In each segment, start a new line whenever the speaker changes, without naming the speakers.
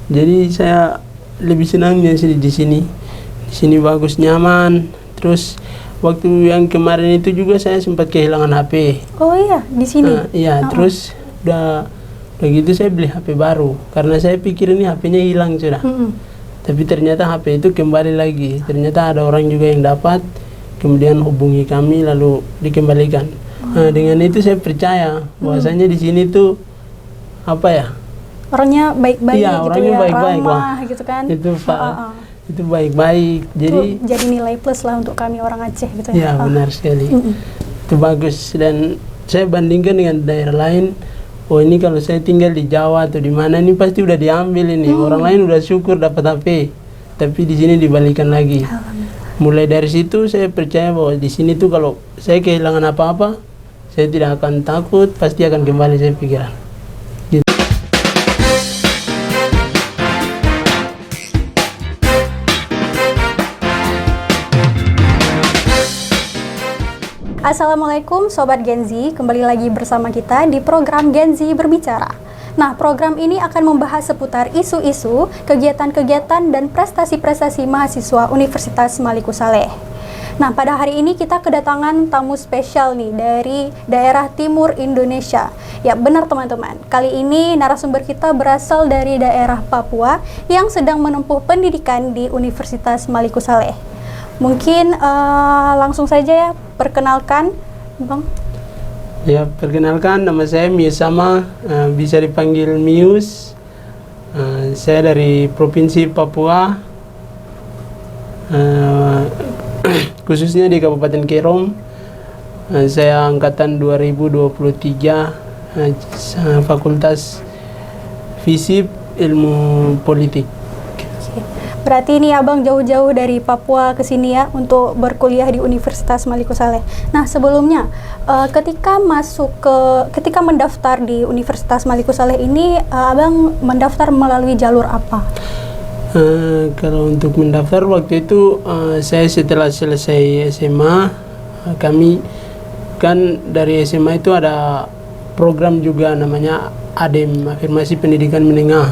Jadi saya lebih senangnya sih di sini. Di sini bagus, nyaman. Terus waktu yang kemarin itu juga saya sempat kehilangan HP.
Oh iya, di sini.
Iya, terus udah begitu saya beli HP baru karena saya pikir ini HP-nya hilang sudah. Tapi ternyata HP itu kembali lagi. Ternyata ada orang juga yang dapat, kemudian hubungi kami lalu dikembalikan. Nah, dengan itu saya percaya bahwasanya di sini tuh apa ya?
Orangnya baik-baik
Iya,
gitu
orangnya
ya,
baik-baik,
ramah
Wah.
gitu kan.
Itu Pak. Itu baik-baik.
Jadi nilai plus lah untuk kami orang Aceh gitu ya.
Ya, benar sekali. Itu bagus dan saya bandingkan dengan daerah lain. Oh, ini kalau saya tinggal di Jawa atau di mana ini pasti udah diambil ini. Orang lain udah syukur dapat HP. Tapi di sini dibalikan lagi. Mulai dari situ saya percaya bahwa di sini tuh kalau saya kehilangan apa-apa, saya tidak akan takut, pasti akan kembali saya pikiran.
Assalamualaikum Sobat Gen Z, kembali lagi bersama kita di program Gen Z Berbicara. Nah, program ini akan membahas seputar isu-isu, kegiatan-kegiatan, dan prestasi-prestasi mahasiswa Universitas Maliku Saleh. Nah, pada hari ini kita kedatangan tamu spesial nih dari daerah timur Indonesia. Ya benar teman-teman, kali ini narasumber kita berasal dari daerah Papua yang sedang menempuh pendidikan di Universitas Maliku Saleh. Mungkin langsung saja ya, perkenalkan Bang.
Ya, perkenalkan nama saya Mius Sama, bisa dipanggil Mius. Saya dari Provinsi Papua, khususnya di Kabupaten Kerom. Saya angkatan 2023, Fakultas FISIP Ilmu Politik.
Berarti ini Abang jauh-jauh dari Papua ke sini ya untuk berkuliah di Universitas Maliku Saleh. Nah, sebelumnya ketika mendaftar di Universitas Maliku Saleh ini Abang mendaftar melalui jalur apa?
Kalau untuk mendaftar waktu itu saya setelah selesai SMA, kami kan dari SMA itu ada program juga namanya ADEM, Afirmasi Pendidikan Menengah.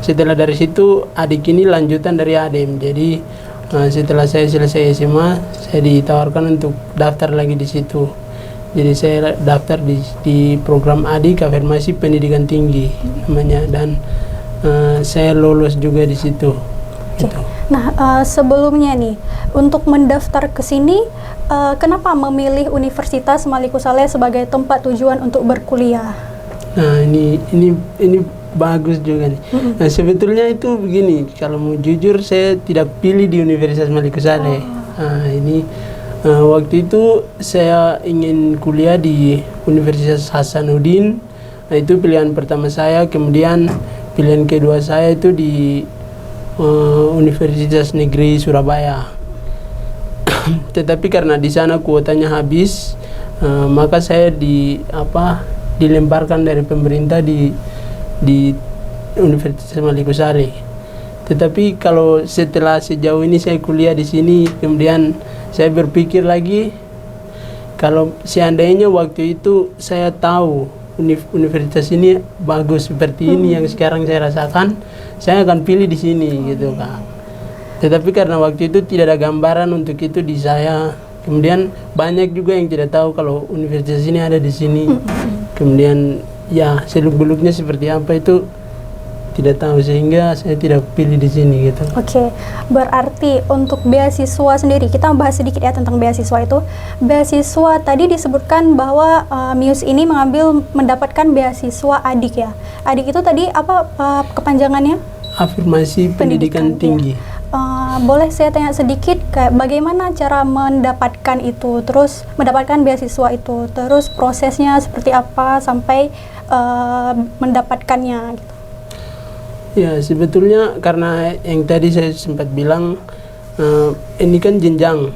Setelah dari situ adik ini lanjutan dari ADEM. Jadi setelah saya selesai SMA, saya ditawarkan untuk daftar lagi di situ. Jadi saya daftar di program adik Afirmasi Pendidikan Tinggi namanya, dan saya lolos juga di situ. Gitu.
Nah, sebelumnya nih untuk mendaftar ke sini, kenapa memilih Universitas Maliku Saleh sebagai tempat tujuan untuk berkuliah?
Nah, ini bagus juga nih. Nah, sebetulnya itu begini, kalau mau jujur saya tidak pilih di Universitas Maliku Saleh. Nah, ini waktu itu saya ingin kuliah di Universitas Hasanuddin. Nah, itu pilihan pertama saya. Kemudian pilihan kedua saya itu di Universitas Negeri Surabaya. Tetapi karena di sana kuotanya habis, maka saya dilemparkan dari pemerintah di Universitas Maliku Saleh. Tetapi kalau setelah sejauh ini saya kuliah di sini, kemudian saya berpikir lagi, kalau seandainya waktu itu saya tahu universitas ini bagus seperti ini yang sekarang saya rasakan, saya akan pilih di sini gitu Kak. Tetapi karena waktu itu tidak ada gambaran untuk itu di saya, kemudian banyak juga yang tidak tahu kalau universitas ini ada di sini. Kemudian ya seluk-beluknya seperti apa itu tidak tahu, sehingga saya tidak pilih di sini gitu.
Oke, berarti untuk beasiswa sendiri, kita bahas sedikit ya tentang beasiswa itu. Beasiswa tadi disebutkan bahwa Mius ini mendapatkan beasiswa adik ya. Adik itu tadi apa kepanjangannya?
Afirmasi Pendidikan Tinggi.
Boleh saya tanya sedikit kayak bagaimana cara mendapatkan itu, terus mendapatkan beasiswa itu, terus prosesnya seperti apa sampai mendapatkannya gitu.
Ya, sebetulnya karena yang tadi saya sempat bilang, ini kan jenjang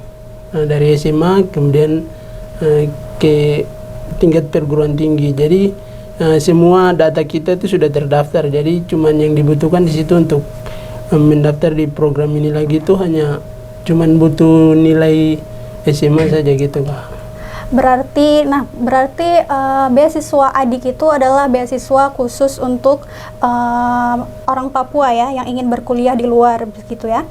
dari SMA kemudian ke tingkat perguruan tinggi. Jadi semua data kita itu sudah terdaftar. Jadi cuman yang dibutuhkan di situ untuk mendaftar di program ini lagi itu hanya cuman butuh nilai SMA saja gitu Kak.
Berarti beasiswa adik itu adalah beasiswa khusus untuk orang Papua ya yang ingin berkuliah di luar begitu ya.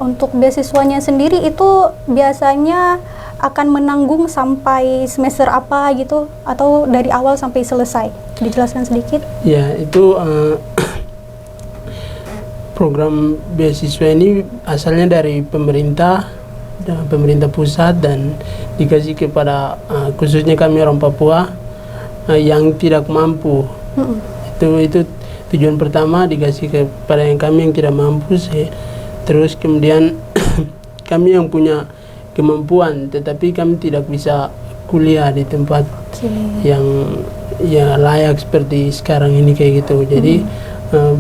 Untuk beasiswanya sendiri itu biasanya akan menanggung sampai semester apa gitu atau dari awal sampai selesai? Dijelaskan sedikit.
Ya, itu program beasiswa ini asalnya dari pemerintah pusat dan dikasih kepada khususnya kami orang Papua yang tidak mampu. Itu tujuan pertama, dikasih kepada kami yang tidak mampu sih. Terus kemudian kami yang punya kemampuan tetapi kami tidak bisa kuliah di tempat yang ya layak seperti sekarang ini kayak gitu. Jadi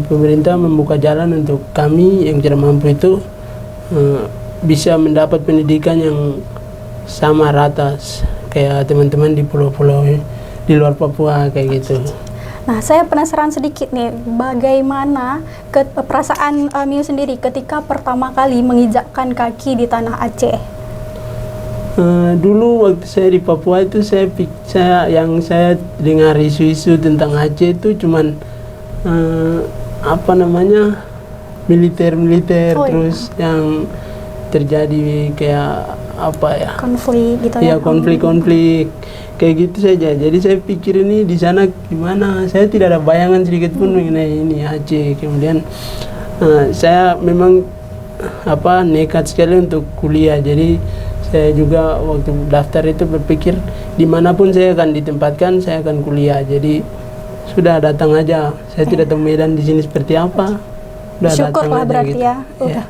pemerintah membuka jalan untuk kami yang tidak mampu itu bisa mendapat pendidikan yang sama rata kayak teman-teman di pulau-pulau di luar Papua kayak gitu.
Nah, saya penasaran sedikit nih, bagaimana perasaan Miu sendiri ketika pertama kali menginjakkan kaki di tanah Aceh?
Dulu waktu saya di Papua itu saya dengar isu-isu tentang Aceh itu cuman militer terus yang terjadi kayak
konflik gitu
ya, konflik kayak gitu saja. Jadi saya pikir ini di sana gimana, saya tidak ada bayangan sedikit pun mengenai ini Aceh. Kemudian saya memang nekat sekali untuk kuliah. Jadi saya juga waktu daftar itu berpikir dimanapun saya akan ditempatkan saya akan kuliah. Jadi sudah datang aja, saya tidak tahu medan di sini seperti apa.
Syukurlah berarti gitu. Ya.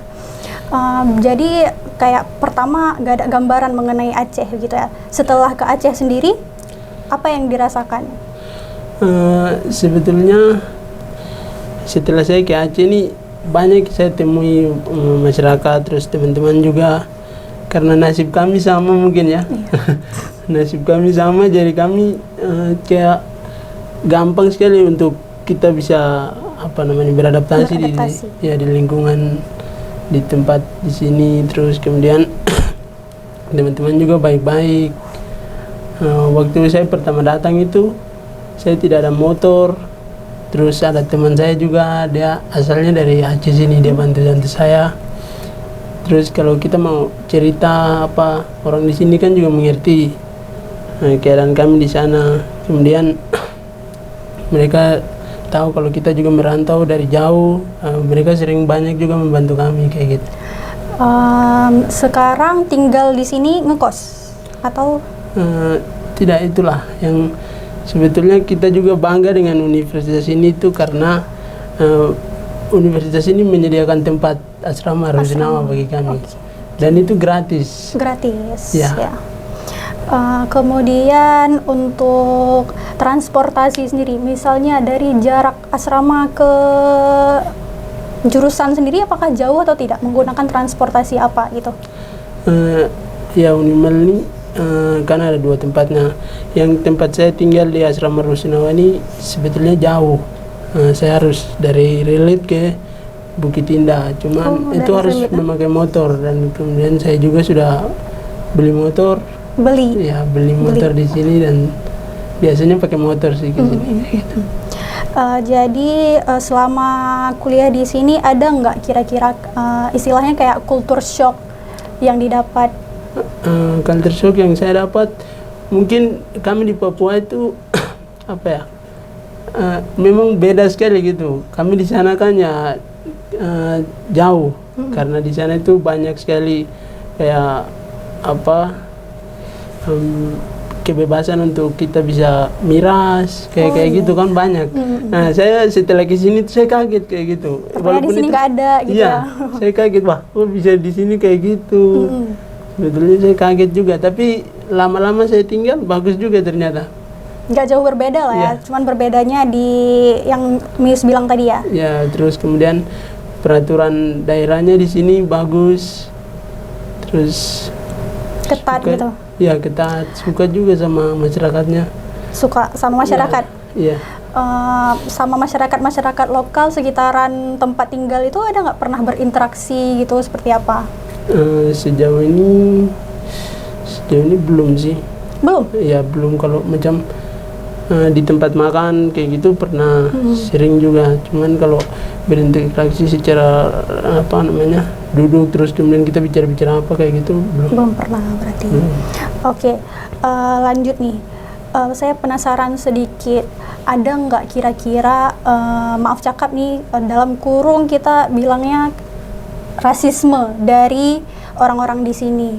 Jadi kayak pertama gak ada gambaran mengenai Aceh gitu ya. Setelah ke Aceh sendiri, apa yang dirasakan?
Sebetulnya setelah saya ke Aceh ini banyak saya temui masyarakat, terus teman-teman juga karena nasib kami sama mungkin ya. Nasib kami sama, jadi kami kayak gampang sekali untuk kita bisa beradaptasi di lingkungan di tempat di sini. Terus kemudian teman-teman juga baik-baik. Waktu saya pertama datang itu saya tidak ada motor, terus ada teman saya juga, dia asalnya dari Aceh sini, dia bantu saya. Terus kalau kita mau cerita orang di sini kan juga mengerti keadaan kami di sana. Kemudian mereka tahu kalau kita juga merantau dari jauh, mereka sering banyak juga membantu kami kayak gitu.
Sekarang tinggal di sini ngekos atau?
Tidak, itulah yang sebetulnya kita juga bangga dengan universitas ini tuh karena universitas ini menyediakan tempat asrama Rusunawa bagi kami. Dan itu gratis.
Gratis.
Ya.
Kemudian untuk transportasi sendiri, misalnya dari jarak asrama ke jurusan sendiri, apakah jauh atau tidak? Menggunakan transportasi apa gitu?
Ya, Unimal ini kan ada dua tempatnya. Yang tempat saya tinggal di asrama Rusunawa ini sebetulnya jauh. Saya harus dari Rilit ke Bukit Indah. Cuman itu harus memakai motor, dan kemudian saya juga sudah beli motor. Beli motor di sini, dan biasanya pakai motor sih ke sini. Gitu.
Jadi selama kuliah di sini ada nggak kira-kira istilahnya kayak culture shock yang didapat?
Culture shock yang saya dapat, mungkin kami di Papua itu memang beda sekali gitu. Kami di sana kan ya jauh, karena di sana itu banyak sekali kayak kebebasan untuk kita bisa miras kayak gitu kan banyak. Nah, saya setelah ke sini saya kaget kayak gitu.
Walaupun di sini nggak ada gitu.
Iya, saya kaget, wah, kok bisa di sini kayak gitu. Sebetulnya saya kaget juga, tapi lama-lama saya tinggal bagus juga ternyata.
Nggak jauh berbeda lah ya, cuman berbedanya di yang Mius bilang tadi ya.
Ya, terus kemudian peraturan daerahnya di sini bagus. Terus
ketat gitu.
Iya, ketat. Suka juga sama masyarakatnya.
Suka sama masyarakat?
Iya.
Sama masyarakat lokal sekitaran tempat tinggal itu ada nggak pernah berinteraksi gitu, seperti apa?
Sejauh ini belum sih.
Belum?
Ya belum, kalau macam di tempat makan kayak gitu pernah sering juga, cuman kalau berinteraksi secara apa namanya duduk terus kemudian kita bicara-bicara apa kayak gitu belum.
Belum pernah berarti. Oke, lanjut nih. Saya penasaran sedikit, ada nggak kira-kira, maaf cakap nih, dalam kurung kita bilangnya rasisme dari orang-orang di sini.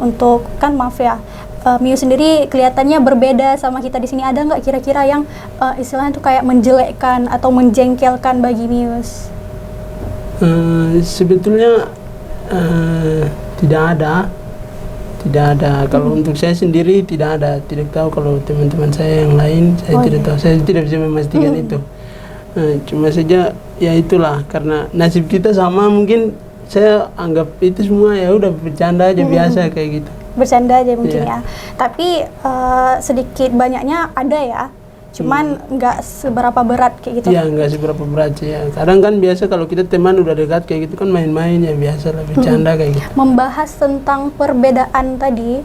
Untuk, kan maaf ya, Miu sendiri kelihatannya berbeda sama kita di sini. Ada nggak kira-kira yang istilahnya tuh kayak menjelekkan atau menjengkelkan bagi Mius?
Sebetulnya tidak ada. Kalau untuk saya sendiri tidak ada. Tidak tahu kalau teman-teman saya yang lain, saya tidak tahu. Saya tidak bisa memastikan itu. Cuma saja ya itulah, karena nasib kita sama, mungkin saya anggap itu semua ya udah bercanda aja, biasa kayak gitu.
Bercanda aja mungkin ya. Tapi sedikit banyaknya ada ya. Cuman nggak seberapa berat kayak gitu.
Iya, nggak seberapa berat sih ya. Kadang kan biasa kalau kita teman udah dekat kayak gitu kan main-main ya, biasa lah, bercanda kayak gitu.
Membahas tentang perbedaan tadi,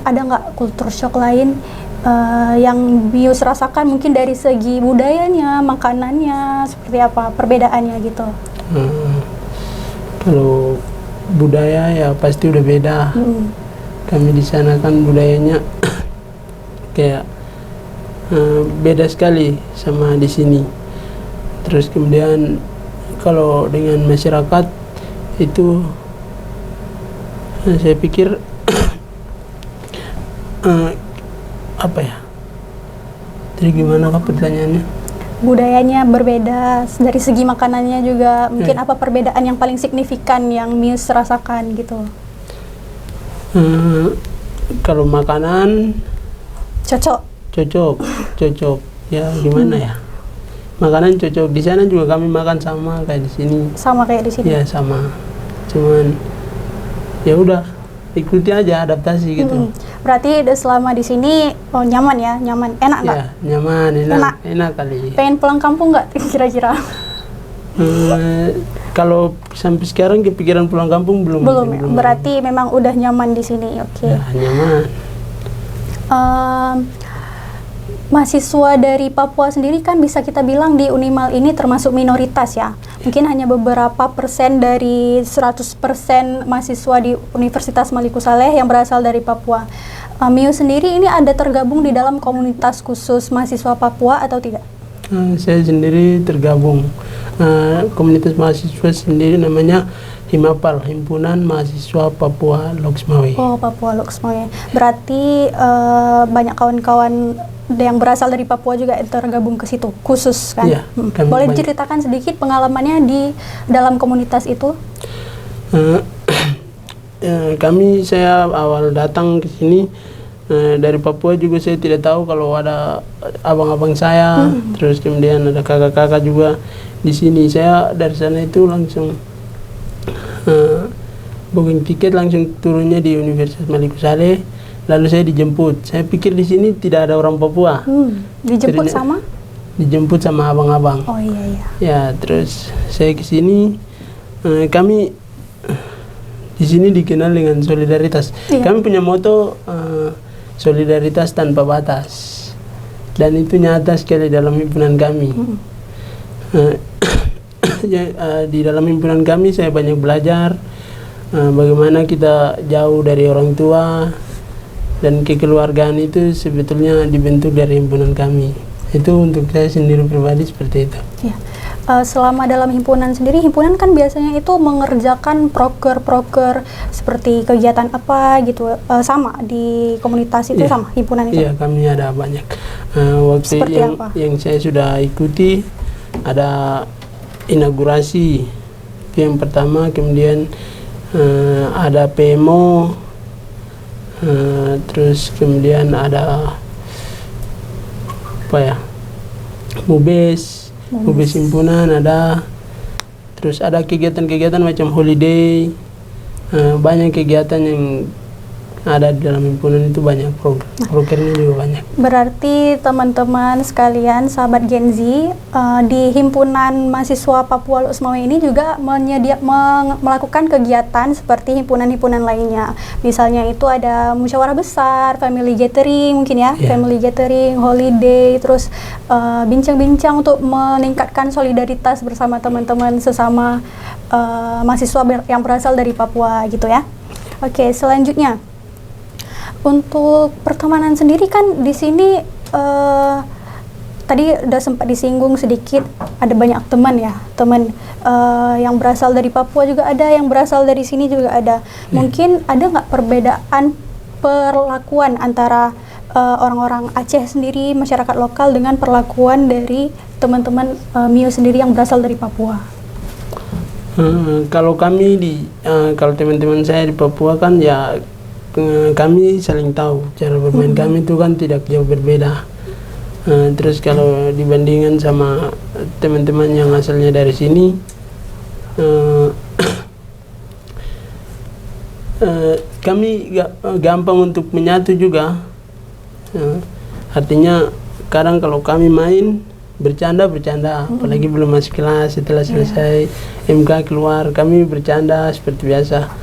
ada nggak kultur shock lain yang Mius rasakan, mungkin dari segi budayanya, makanannya, seperti apa perbedaannya gitu?
Kalau budaya ya pasti udah beda. Kami di sana kan budayanya kayak beda sekali sama di sini. Terus kemudian kalau dengan masyarakat itu saya pikir apa ya? Jadi gimana kah pertanyaannya?
Budayanya berbeda, dari segi makanannya juga mungkin apa perbedaan yang paling signifikan yang Mius rasakan gitu?
Kalau makanan
Cocok
ya, gimana ya, makanan cocok. Di sana juga kami makan sama kayak di sini.
Sama kayak di sini?
Ya sama, cuman ya udah ikuti aja, adaptasi gitu.
Berarti selama di sini nyaman ya, enak nggak?
Ya nyaman, enak kali.
Pengen pulang kampung nggak kira-kira?
Kalau sampai sekarang kepikiran pulang kampung belum.
Ya? Berarti memang udah nyaman di sini, oke.
Ya, nyaman.
Mahasiswa dari Papua sendiri kan bisa kita bilang di Unimal ini termasuk minoritas ya. Mungkin hanya beberapa persen dari 100% mahasiswa di Universitas Maliku Saleh yang berasal dari Papua. Miu sendiri ini ada tergabung di dalam komunitas khusus mahasiswa Papua atau tidak?
Saya sendiri tergabung. Komunitas mahasiswa sendiri namanya Himapal, Himpunan Mahasiswa Papua Loksmawe.
Oh, Papua Loksmawe. Berarti banyak kawan-kawan yang berasal dari Papua juga tergabung ke situ, khusus kan?
Iya,
Boleh diceritakan sedikit pengalamannya di dalam komunitas itu?
Saya awal datang ke sini dari Papua juga, saya tidak tahu kalau ada abang-abang saya, terus kemudian ada kakak-kakak juga di sini. Saya dari sana itu langsung booking tiket, langsung turunnya di Universitas Maliku Saleh. Lalu saya dijemput. Saya pikir di sini tidak ada orang Papua.
Dijemput sama?
Dijemput sama abang-abang.
Oh iya.
Ya, terus saya ke sini. Kami di sini dikenal dengan solidaritas.
Iya.
Kami punya moto solidaritas tanpa batas. Dan itu nyata sekali dalam himpunan kami. Di dalam himpunan kami saya banyak belajar bagaimana kita jauh dari orang tua. Dan kekeluargaan itu sebetulnya dibentuk dari himpunan kami. Itu untuk saya sendiri pribadi seperti itu.
Ya. Selama dalam himpunan sendiri, himpunan kan biasanya itu mengerjakan proker-proker seperti kegiatan apa gitu, sama di komunitas itu, sama himpunan itu?
Iya, kami ada banyak. Waktu yang saya sudah ikuti ada inaugurasi itu yang pertama, kemudian ada PMO. Terus kemudian ada apa ya, Mubes himpunan ada, terus ada kegiatan-kegiatan macam holiday, banyak kegiatan yang ada di dalam himpunan itu banyak, prokernya juga banyak.
Berarti teman-teman sekalian, sahabat Gen Z, di himpunan mahasiswa Papua Lusmawe ini juga melakukan kegiatan seperti himpunan-himpunan lainnya. Misalnya itu ada musyawarah besar, family gathering mungkin ya, family gathering, holiday, terus bincang-bincang untuk meningkatkan solidaritas bersama teman-teman sesama mahasiswa yang berasal dari Papua gitu ya. Oke, selanjutnya untuk pertemanan sendiri kan di sini tadi udah sempat disinggung sedikit, ada banyak teman ya, teman yang berasal dari Papua juga ada, yang berasal dari sini juga ada. Mungkin ada nggak perbedaan perlakuan antara orang-orang Aceh sendiri, masyarakat lokal dengan perlakuan dari teman-teman Mio sendiri yang berasal dari Papua?
Kalau kami kalau teman-teman saya di Papua kan ya kami saling tahu cara bermain kami itu kan tidak jauh berbeda. Terus kalau dibandingkan sama teman-teman yang asalnya dari sini, kami gampang untuk menyatu juga. Artinya kadang kalau kami main bercanda, apalagi belum masuk kelas, setelah selesai MK keluar kami bercanda seperti biasa.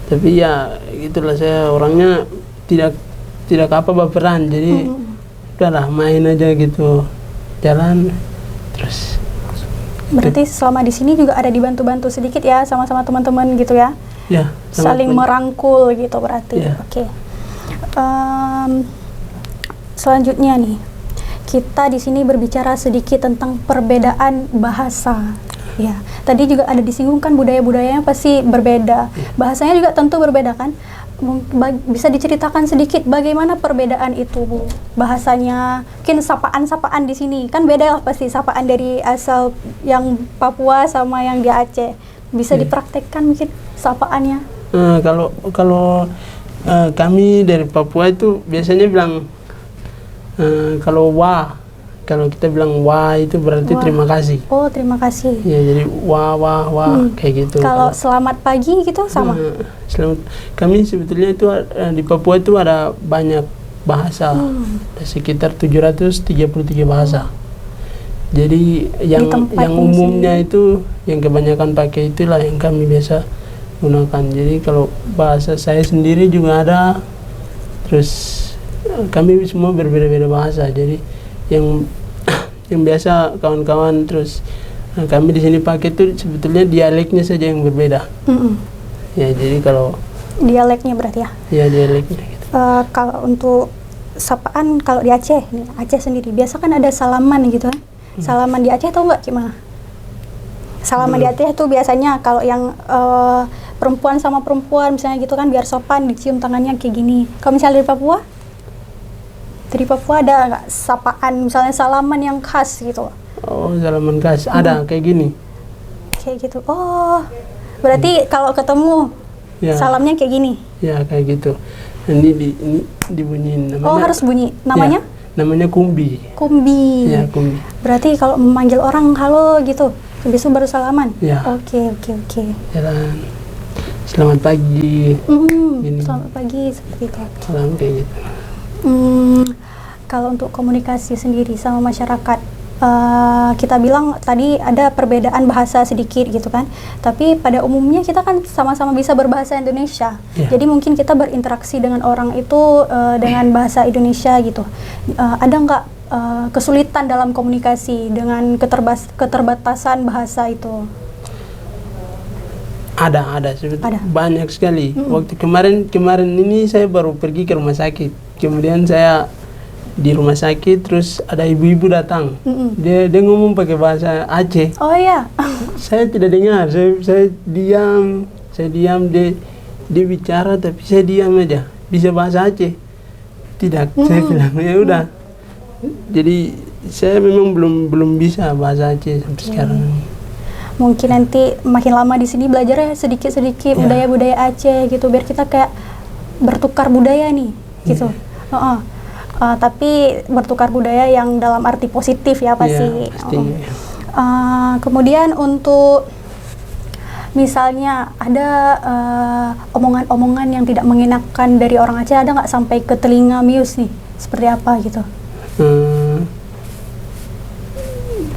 Tapi ya itulah, saya orangnya tidak apa baperan, jadi udahlah main aja gitu, jalan terus.
Berarti selama di sini juga ada dibantu-bantu sedikit ya sama-sama teman-teman gitu ya?
Ya.
Saling merangkul gitu berarti.
Ya.
Oke. Selanjutnya nih, kita di sini berbicara sedikit tentang perbedaan bahasa. Ya, tadi juga ada disinggung kan budaya-budayanya pasti berbeda. Bahasanya juga tentu berbeda kan? Bisa diceritakan sedikit bagaimana perbedaan itu, Bu? Bahasanya, mungkin sapaan-sapaan di sini kan beda lah pasti, sapaan dari asal yang Papua sama yang di Aceh. Bisa dipraktekkan mungkin sapaannya?
Kalau kami dari Papua itu biasanya bilang kalau kalau kita bilang wah itu berarti terima kasih.
Oh, terima kasih.
Ya, jadi wah kayak gitu.
Kalau selamat pagi gitu sama?
Selamat. Kami sebetulnya itu di Papua itu ada banyak bahasa. Ada sekitar 733 bahasa. Jadi yang umumnya itu, yang kebanyakan pakai itulah yang kami biasa gunakan. Jadi kalau bahasa saya sendiri juga ada. Terus kami semua berbeda-beda bahasa. Jadi yang biasa kawan-kawan terus kami di sini pakai itu sebetulnya dialeknya saja yang berbeda. Ya, jadi kalau
dialeknya berarti ya?
Ya, dialeknya gitu.
Kalau untuk sapaan, kalau di Aceh nih, Aceh sendiri biasa kan ada salaman gitu kan? Salaman di Aceh tahu nggak gimana? Salaman di Aceh itu biasanya kalau yang perempuan sama perempuan misalnya gitu kan, biar sopan dicium tangannya kayak gini. Kalau misalnya di Papua? Dari Papua ada nggak sapaan, misalnya salaman yang khas gitu?
Oh, salaman khas ada kayak gini.
Kayak gitu. Oh, berarti kalau ketemu salamnya kayak gini?
Ya, kayak gitu. Ini dibunyiin. Namanya,
oh, harus bunyi. Namanya?
Ya, namanya kumbi.
Kumbi.
Ya, kumbi.
Berarti kalau memanggil orang halo gitu, habis itu baru salaman?
Ya.
Oke.
Jalan. Selamat pagi.
Selamat pagi, seperti itu.
Salam kayak gitu.
Kalau untuk komunikasi sendiri sama masyarakat, kita bilang tadi ada perbedaan bahasa sedikit gitu kan, tapi pada umumnya kita kan sama-sama bisa berbahasa Indonesia. Jadi mungkin kita berinteraksi dengan orang itu dengan bahasa Indonesia gitu. Ada nggak kesulitan dalam komunikasi dengan keterbatasan bahasa itu?
Ada sebetulnya banyak sekali. Waktu kemarin ini saya baru pergi ke rumah sakit. Kemudian saya di rumah sakit, terus ada ibu-ibu datang. Dia ngomong pakai bahasa Aceh.
Oh iya.
Saya tidak dengar. Saya diam. Dia bicara tapi saya diam aja. Bisa bahasa Aceh? Tidak. Saya bilang ya udah. Jadi saya memang belum bisa bahasa Aceh sampai sekarang.
Mungkin nanti makin lama di sini belajarnya sedikit-sedikit budaya-budaya Aceh gitu, biar kita kayak bertukar budaya nih gitu. Tapi bertukar budaya yang dalam arti positif ya pasti.
Pasti.
Kemudian untuk misalnya ada omongan-omongan yang tidak mengenakan dari orang Aceh, ada nggak sampai ke telinga Mius nih? Seperti apa gitu?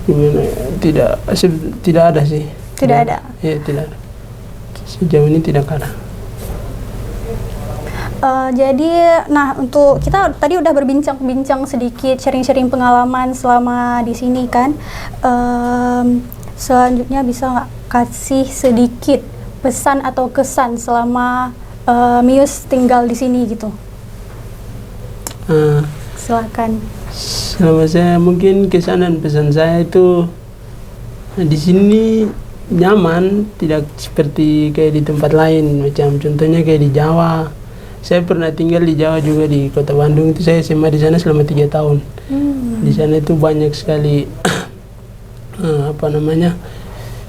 Gimana ya? Tidak ada sih.
Tidak ada?
Ya, tidak ada. Sejauh ini tidak ada.
Jadi, nah untuk kita tadi udah berbincang-bincang sedikit, sharing-sharing pengalaman selama di sini kan. Selanjutnya bisa nggak kasih sedikit pesan atau kesan selama Mius tinggal di sini gitu? Silakan.
Selama saya mungkin kesan dan pesan saya itu di sini nyaman, tidak seperti kayak di tempat lain. Macam contohnya kayak di Jawa. Saya pernah tinggal di Jawa juga, di kota Bandung itu saya SMA di sana selama 3 tahun. Di sana itu banyak sekali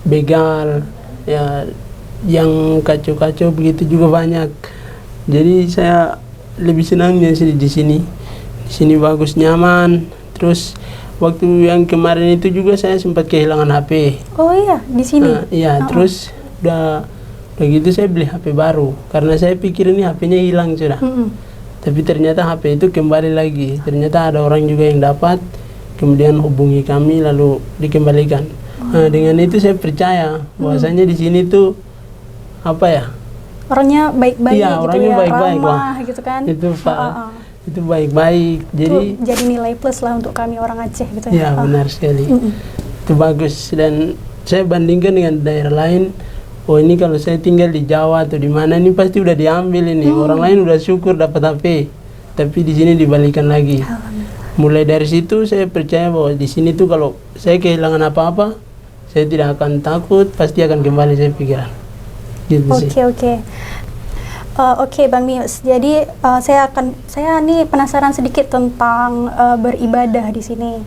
begal ya, yang kacau-kacau begitu juga banyak. Jadi saya lebih senangnya sih di sini. Di sini bagus, nyaman. Terus waktu yang kemarin itu juga saya sempat kehilangan HP.
Oh iya, di sini.
Iya, terus udah gitu saya beli HP baru karena saya pikir ini HP-nya hilang sudah. Tapi ternyata HP itu kembali lagi. Ternyata ada orang juga yang dapat, kemudian hubungi kami lalu dikembalikan. Nah, dengan itu saya percaya bahwasanya di sini tuh apa ya?
Orangnya baik-baik
iya,
gitu
orangnya
ya,
baik-baik,
ramah gitu kan.
Itu Pak. Itu baik-baik.
Jadi nilai plus lah untuk kami orang Aceh gitu
Ya,
ya.
benar sekali. Itu bagus, dan saya bandingkan dengan daerah lain. Oh, ini kalau saya tinggal di Jawa atau di mana ini pasti udah diambil ini. Orang lain udah syukur dapat HP, tapi di sini dibalikan lagi. Mulai dari situ saya percaya bahwa di sini tuh kalau saya kehilangan apa-apa, saya tidak akan takut, pasti akan kembali saya pikiran. Gitu sih.
Oke, Bang Mius. Jadi saya nih penasaran sedikit tentang beribadah di sini.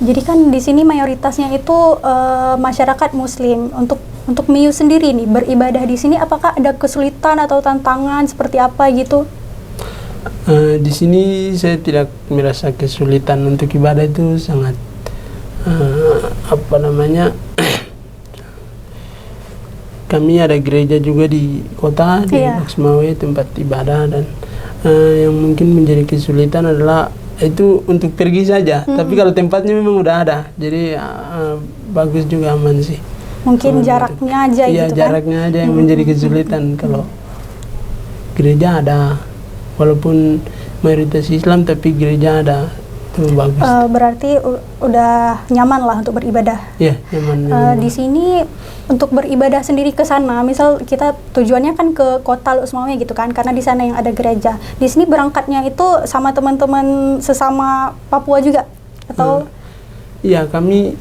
Jadi kan di sini mayoritasnya itu masyarakat Muslim. Untuk Mius sendiri nih beribadah di sini, apakah ada kesulitan atau tantangan seperti apa gitu?
Di sini saya tidak merasa kesulitan. Untuk ibadah itu sangat kami ada gereja juga di kota, di Maksmawe, tempat ibadah, dan yang mungkin menjadi kesulitan adalah itu untuk pergi saja. Tapi kalau tempatnya memang udah ada, jadi bagus juga, aman sih.
Mungkin jaraknya aja gitu kan? Iya,
jaraknya aja yang menjadi kesulitan. Kalau gereja ada, walaupun mayoritas Islam tapi gereja ada, itu bagus.
Berarti udah nyaman lah untuk beribadah.
Iya, nyaman.
Di sini untuk beribadah sendiri ke sana, misal kita tujuannya kan ke kota Lusmawe gitu kan, karena di sana yang ada gereja. Di sini berangkatnya itu sama teman-teman sesama Papua juga atau?
Iya, kami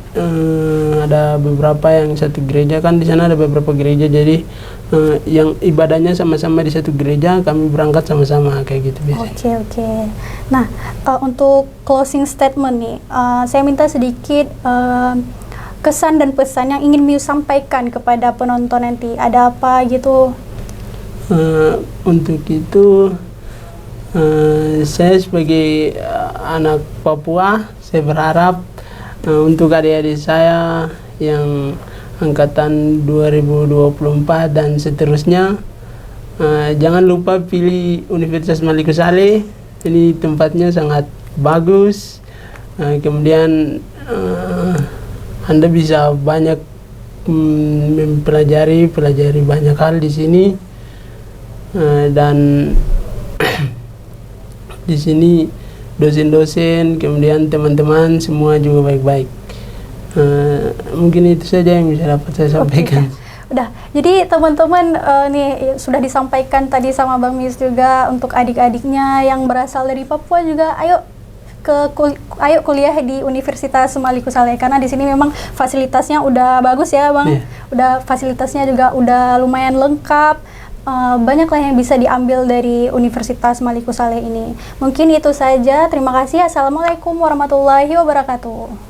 ada beberapa yang satu gereja, kan di sana ada beberapa gereja, jadi yang ibadahnya sama-sama di satu gereja, kami berangkat sama-sama kayak gitu biasanya.
Oke. Nah, untuk closing statement nih, saya minta sedikit kesan dan pesan yang ingin Mius sampaikan kepada penonton nanti. Ada apa gitu?
Untuk itu, saya sebagai anak Papua, saya berharap untuk adik-adik saya yang angkatan 2024 dan seterusnya, jangan lupa pilih Universitas Maliku Saleh. Ini tempatnya sangat bagus. Kemudian Anda bisa banyak mempelajari banyak hal di sini, dan di sini dosen-dosen, kemudian teman-teman semua juga baik-baik. Mungkin itu saja yang bisa dapat saya sampaikan.
Udah, jadi teman-teman nih sudah disampaikan tadi sama Bang Mius juga, untuk adik-adiknya yang berasal dari Papua juga, ayo kuliah di Universitas Maliku Saleh, karena di sini memang fasilitasnya udah bagus ya, Bang. Udah fasilitasnya juga udah lumayan lengkap. Banyaklah yang bisa diambil dari Universitas Maliku Saleh ini. Mungkin itu saja. Terima kasih. Assalamualaikum warahmatullahi wabarakatuh.